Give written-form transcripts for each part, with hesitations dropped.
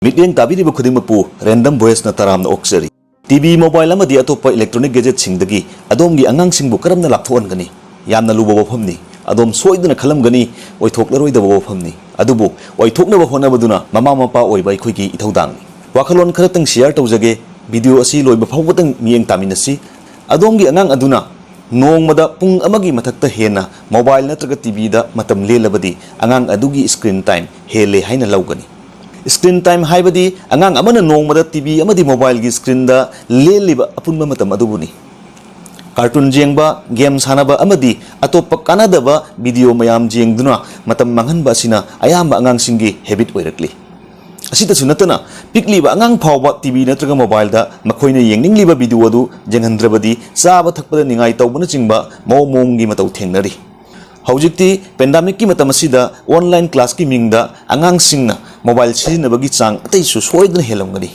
Miteng tabiriba khudimakpu random voice na taramna oksari. TV mobile amadi atoppa electronic gadget singdagi adomgi angaangsingbu karamna laapthokhangani yamna luba wafamni adom soiduna khalamgani oithoklaroi wafamni adubu oithoknaba honabaduna mama mapa oiba aikoigi ithaudangni wakhalon kharatang share tawjage video asi loiba phawbatang miyeng taminasi adomgi angang aduna nongmada pung amagi mathakta hena mobile natraga TV da matam lelabadi angang adugi screen time hele haina laugani screen time haibadi angang amana nongmada TV amadi mobile gi screen da leliba apunba matam adubuni cartoon jengba game sanaba amadi atoppa kanadaba video mayam jengduna matam manghanba sina ayamba angangsingi habit oirakli asita sunatana pikliba angang phawba TV natraga mobile da makoina yengingliba video adu jenghandrabadi saba thakpada ningai tawbana chingba mawmomgi matau thengnari Haujikti pandemic ki matam asida online class ki mingda angaangsingna mobile sizinabagi chang atai su soidna helamgani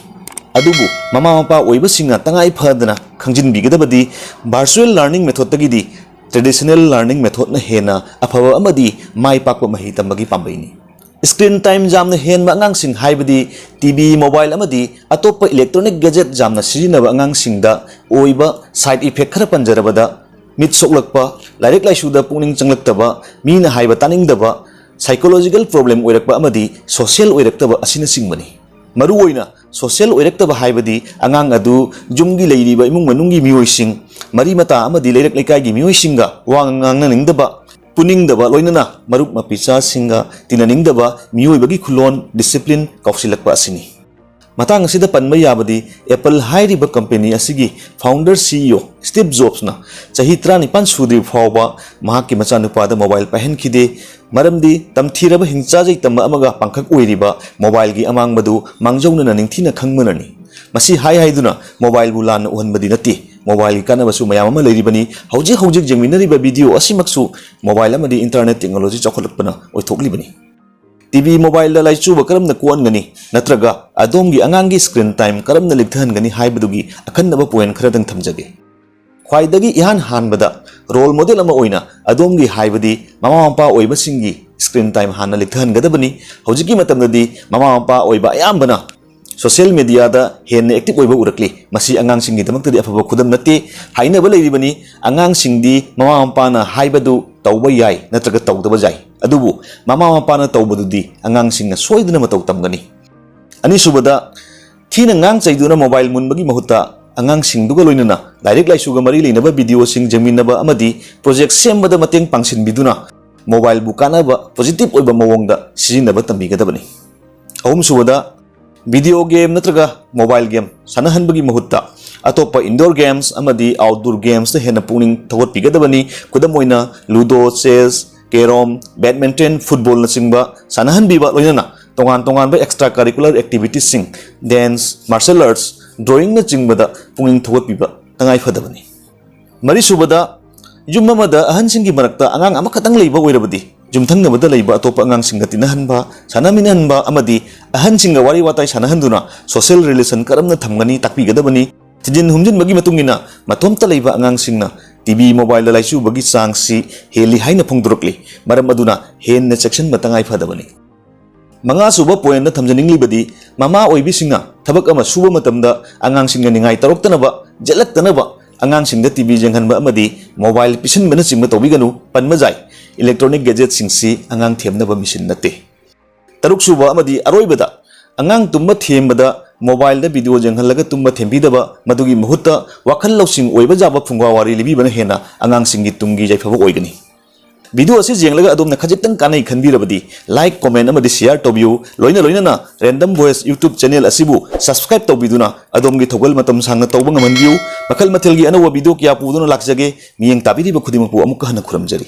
adubu mama mapa oiba singa tangai phadana khangjinbigadabadi virtual learning method tagidi traditional learning method na hena aphaba amadi mai pakpa mahi tambagi pambaini screen time jamna henba angaangsing haibadi TV mobile amadi atoppa electronic gadget jamna sizinaba angaangsingda oiba side effect khara panjarabada mit soklakpa larik laisuda puning changlakhtaba mina haiba taningdaba psychological problem oirakpa amadi social oiraktaba asina singmani maru oina social oiraktaba haibadi angang adu jumgi leiriba imung manungi miyoising mari mata amadi leirak lekai gi miyoisinga wangangna ningdaba puningdaba loinana marup mapisa singa tinaningdaba miyoibagi khulon discipline kausilakpa asini matang asida panma yabadi Apple hairiba company asigi founder CEO Steve Jobs na chahi 35 sudri phawba mahakki machanupada mobile pahenkhide maramdi tamthiraba hingchajai tamba amaga pangkhak oiriba mobile gi amangbadu mangjowna ningthina khangmanani masi hai haiduna mobile bulan uhanbadi nati mobile kanabasu mayam ama leiribani hojik jengminariba video asimaksu mobile amadi internet technology chokholakpana oithoklibani TV mobile da laichuba karamna kuangani natraga adomgi angangi screen time karamna likthaangani haibadugi akannaba point kharadang thamjage khwaidagi ihan hanbada role model ama oina adomgi haibadi mama mapa oiba singi screen time hanna likthaangadabani hojiki matamdadi mama mapa oiba ayambana social media da hen active oiba urakli masi angang singi damaktadi afaba khudam nate hainaba leiribani angang singdi mama mapa na haibadu tawba yai natraga tawdaba jai adubu mama mapa na tawbadudi angang singna soiduna matau tamgani ani subada thina ngang chaiduna mobile munbagi mahutta angang singduga loinana direct laisuga mari leinaba video sing jaminaba amadi project sembada mateng pangsin biduna mobile bukana ba positive oiba mawongda sijinaba tambigadabani ahum subada video game natraga mobile game sanahanbagi mahutta atoppa indoor games amadi outdoor games ta hena puning thawat pigadabani kudamoina ludo chess carom badminton football na singba sanahan biba loinana tongan ba extracurricular activities sing dance martial arts drawing na jingbada punging thawat biba tangai phadabani mari subada yumamada ahan singi marakta angang amakatang leiba oirabadi jumthangnabada leiba atoppa angang singa tinahanba sanaminahanba amadi ahan singa wari watai sanahanduna social relation karamna thamgani takpigadabani tijin humjin bagi matungina matomta leiba angang singna TV mobile laichu bagi sangsi heli haina phongdurukli maram aduna hen na section matangai phadabani manga suba point na thamjaningi badi mama oibi singa thabak ama suba matamda angang singa ningai taroktanaba jelaktanaba angang singda TV jenghanba amadi mobile pisin bana singma tobiganu panmajai electronic gadget singsi angang themnaba machine nate taruk suba amadi aroibada angang tumba thembada mobile da video jenghanlaga tumba thembidaba madugi mahutta wakhal losing oiba jaba phungwa wari libi bana hena angang singi tungi jaifaba oigani video asi jenglaga adomna khajitang kanai khanbirabadi like comment amadi share tobiu loina na random voice YouTube channel asibu subscribe tobiduna adomgi thogal matam sangna tawba ngamanbiu makhal mathelgi anawa video kya puduna lakjage miyeng tabiriba khudimappu amukka hana khuramjari